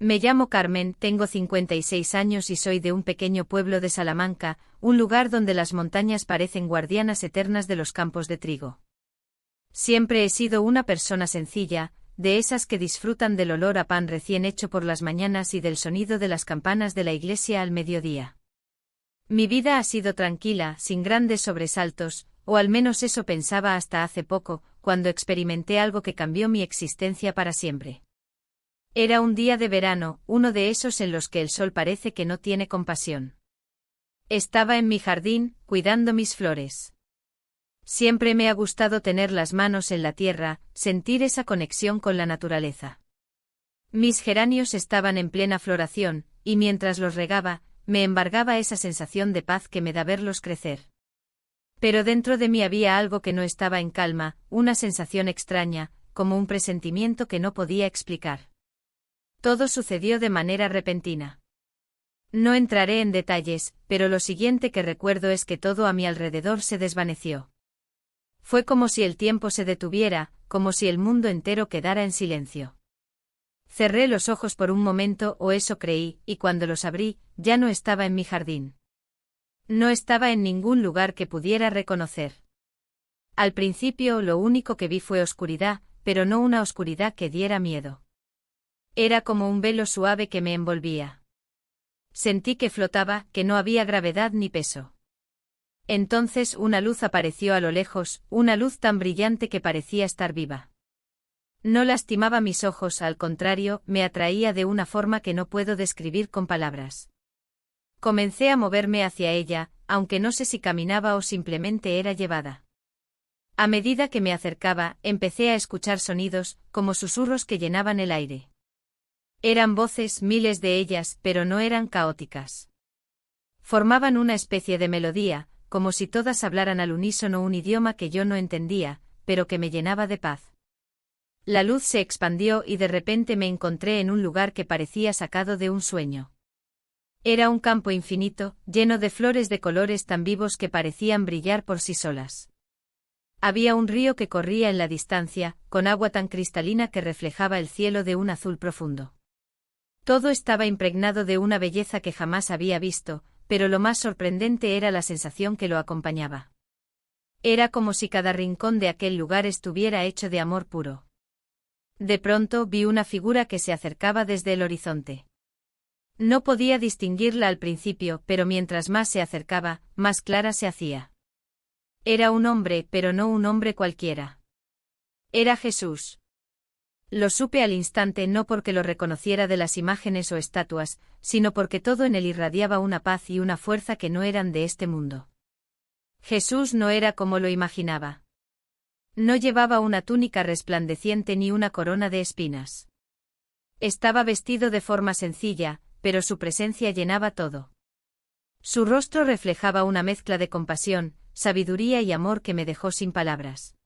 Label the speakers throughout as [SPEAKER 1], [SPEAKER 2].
[SPEAKER 1] Me llamo Carmen, tengo 56 años y soy de un pequeño pueblo de Salamanca, un lugar donde las montañas parecen guardianas eternas de los campos de trigo. Siempre he sido una persona sencilla, de esas que disfrutan del olor a pan recién hecho por las mañanas y del sonido de las campanas de la iglesia al mediodía. Mi vida ha sido tranquila, sin grandes sobresaltos, o al menos eso pensaba hasta hace poco, cuando experimenté algo que cambió mi existencia para siempre. Era un día de verano, uno de esos en los que el sol parece que no tiene compasión. Estaba en mi jardín, cuidando mis flores. Siempre me ha gustado tener las manos en la tierra, sentir esa conexión con la naturaleza. Mis geranios estaban en plena floración, y mientras los regaba, me embargaba esa sensación de paz que me da verlos crecer. Pero dentro de mí había algo que no estaba en calma, una sensación extraña, como un presentimiento que no podía explicar. Todo sucedió de manera repentina. No entraré en detalles, pero lo siguiente que recuerdo es que todo a mi alrededor se desvaneció. Fue como si el tiempo se detuviera, como si el mundo entero quedara en silencio. Cerré los ojos por un momento, o eso creí, y cuando los abrí, ya no estaba en mi jardín. No estaba en ningún lugar que pudiera reconocer. Al principio lo único que vi fue oscuridad, pero no una oscuridad que diera miedo. Era como un velo suave que me envolvía. Sentí que flotaba, que no había gravedad ni peso. Entonces una luz apareció a lo lejos, una luz tan brillante que parecía estar viva. No lastimaba mis ojos, al contrario, me atraía de una forma que no puedo describir con palabras. Comencé a moverme hacia ella, aunque no sé si caminaba o simplemente era llevada. A medida que me acercaba, empecé a escuchar sonidos, como susurros que llenaban el aire. Eran voces, miles de ellas, pero no eran caóticas. Formaban una especie de melodía, como si todas hablaran al unísono un idioma que yo no entendía, pero que me llenaba de paz. La luz se expandió y de repente me encontré en un lugar que parecía sacado de un sueño. Era un campo infinito, lleno de flores de colores tan vivos que parecían brillar por sí solas. Había un río que corría en la distancia, con agua tan cristalina que reflejaba el cielo de un azul profundo. Todo estaba impregnado de una belleza que jamás había visto, pero lo más sorprendente era la sensación que lo acompañaba. Era como si cada rincón de aquel lugar estuviera hecho de amor puro. De pronto vi una figura que se acercaba desde el horizonte. No podía distinguirla al principio, pero mientras más se acercaba, más clara se hacía. Era un hombre, pero no un hombre cualquiera. Era Jesús. Lo supe al instante, no porque lo reconociera de las imágenes o estatuas, sino porque todo en él irradiaba una paz y una fuerza que no eran de este mundo. Jesús no era como lo imaginaba. No llevaba una túnica resplandeciente ni una corona de espinas. Estaba vestido de forma sencilla, pero su presencia llenaba todo. Su rostro reflejaba una mezcla de compasión, sabiduría y amor que me dejó sin palabras.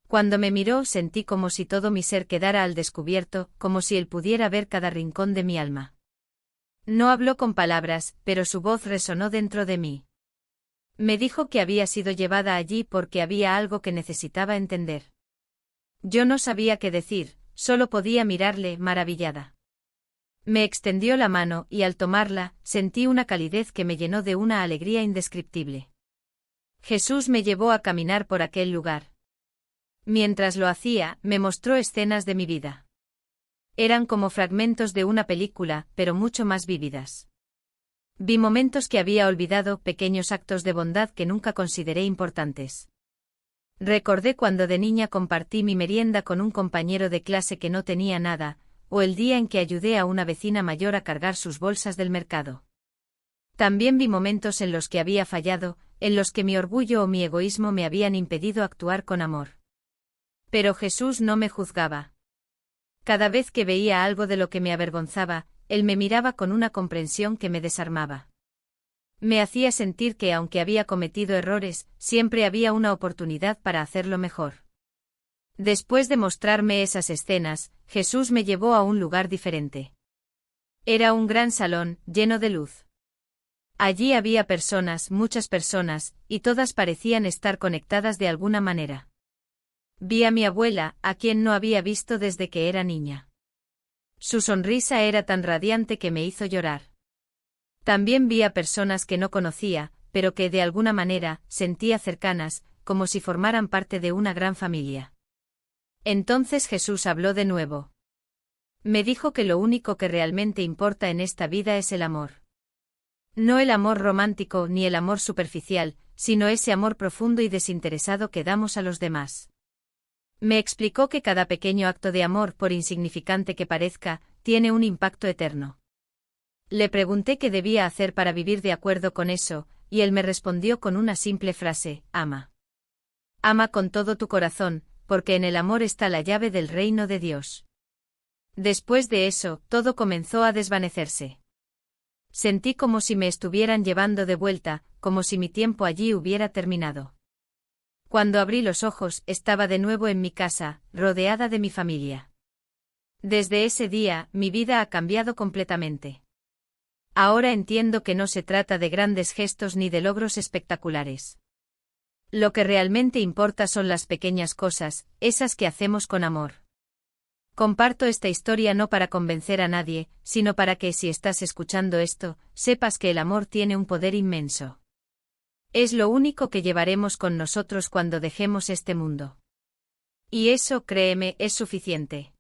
[SPEAKER 1] Cuando me miró sentí como si todo mi ser quedara al descubierto, como si él pudiera ver cada rincón de mi alma. No habló con palabras, pero su voz resonó dentro de mí. Me dijo que había sido llevada allí porque había algo que necesitaba entender. Yo no sabía qué decir, solo podía mirarle, maravillada. Me extendió la mano y al tomarla, sentí una calidez que me llenó de una alegría indescriptible. Jesús me llevó a caminar por aquel lugar. Mientras lo hacía, me mostró escenas de mi vida. Eran como fragmentos de una película, pero mucho más vívidas. Vi momentos que había olvidado, pequeños actos de bondad que nunca consideré importantes. Recordé cuando de niña compartí mi merienda con un compañero de clase que no tenía nada, o el día en que ayudé a una vecina mayor a cargar sus bolsas del mercado. También vi momentos en los que había fallado, en los que mi orgullo o mi egoísmo me habían impedido actuar con amor. Pero Jesús no me juzgaba. Cada vez que veía algo de lo que me avergonzaba, él me miraba con una comprensión que me desarmaba. Me hacía sentir que aunque había cometido errores, siempre había una oportunidad para hacerlo mejor. Después de mostrarme esas escenas, Jesús me llevó a un lugar diferente. Era un gran salón, lleno de luz. Allí había personas, muchas personas, y todas parecían estar conectadas de alguna manera. Vi a mi abuela, a quien no había visto desde que era niña. Su sonrisa era tan radiante que me hizo llorar. También vi a personas que no conocía, pero que de alguna manera sentía cercanas, como si formaran parte de una gran familia. Entonces Jesús habló de nuevo. Me dijo que lo único que realmente importa en esta vida es el amor. No el amor romántico ni el amor superficial, sino ese amor profundo y desinteresado que damos a los demás. Me explicó que cada pequeño acto de amor, por insignificante que parezca, tiene un impacto eterno. Le pregunté qué debía hacer para vivir de acuerdo con eso, y él me respondió con una simple frase: ama. Ama con todo tu corazón, porque en el amor está la llave del reino de Dios. Después de eso, todo comenzó a desvanecerse. Sentí como si me estuvieran llevando de vuelta, como si mi tiempo allí hubiera terminado. Cuando abrí los ojos, estaba de nuevo en mi casa, rodeada de mi familia. Desde ese día, mi vida ha cambiado completamente. Ahora entiendo que no se trata de grandes gestos ni de logros espectaculares. Lo que realmente importa son las pequeñas cosas, esas que hacemos con amor. Comparto esta historia no para convencer a nadie, sino para que, si estás escuchando esto, sepas que el amor tiene un poder inmenso. Es lo único que llevaremos con nosotros cuando dejemos este mundo. Y eso, créeme, es suficiente.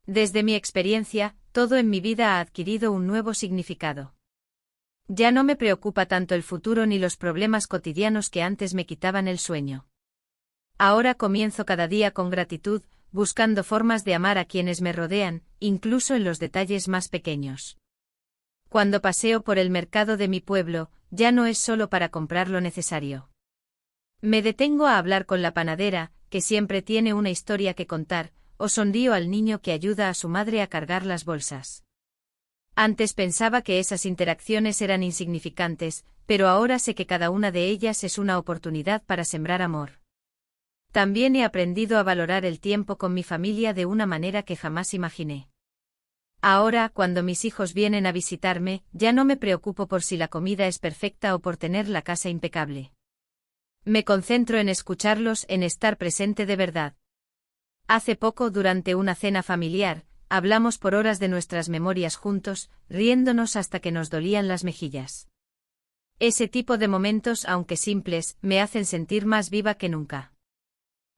[SPEAKER 1] Desde mi experiencia, todo en mi vida ha adquirido un nuevo significado. Ya no me preocupa tanto el futuro ni los problemas cotidianos que antes me quitaban el sueño. Ahora comienzo cada día con gratitud, buscando formas de amar a quienes me rodean, incluso en los detalles más pequeños. Cuando paseo por el mercado de mi pueblo, ya no es solo para comprar lo necesario. Me detengo a hablar con la panadera, que siempre tiene una historia que contar, o sonrío al niño que ayuda a su madre a cargar las bolsas. Antes pensaba que esas interacciones eran insignificantes, pero ahora sé que cada una de ellas es una oportunidad para sembrar amor. También he aprendido a valorar el tiempo con mi familia de una manera que jamás imaginé. Ahora, cuando mis hijos vienen a visitarme, ya no me preocupo por si la comida es perfecta o por tener la casa impecable. Me concentro en escucharlos, en estar presente de verdad. Hace poco, durante una cena familiar, hablamos por horas de nuestras memorias juntos, riéndonos hasta que nos dolían las mejillas. Ese tipo de momentos, aunque simples, me hacen sentir más viva que nunca.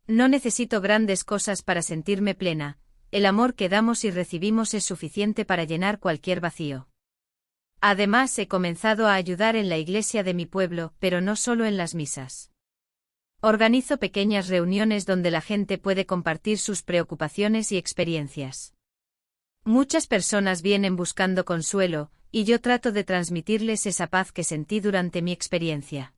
[SPEAKER 1] No necesito grandes cosas para sentirme plena, el amor que damos y recibimos es suficiente para llenar cualquier vacío. Además, he comenzado a ayudar en la iglesia de mi pueblo, pero no solo en las misas. Organizo pequeñas reuniones donde la gente puede compartir sus preocupaciones y experiencias. Muchas personas vienen buscando consuelo, y yo trato de transmitirles esa paz que sentí durante mi experiencia.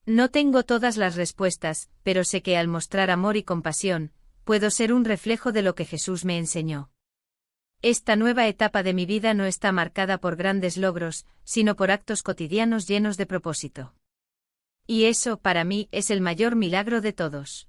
[SPEAKER 1] No tengo todas las respuestas, pero sé que al mostrar amor y compasión, puedo ser un reflejo de lo que Jesús me enseñó. Esta nueva etapa de mi vida no está marcada por grandes logros, sino por actos cotidianos llenos de propósito. Y eso, para mí, es el mayor milagro de todos.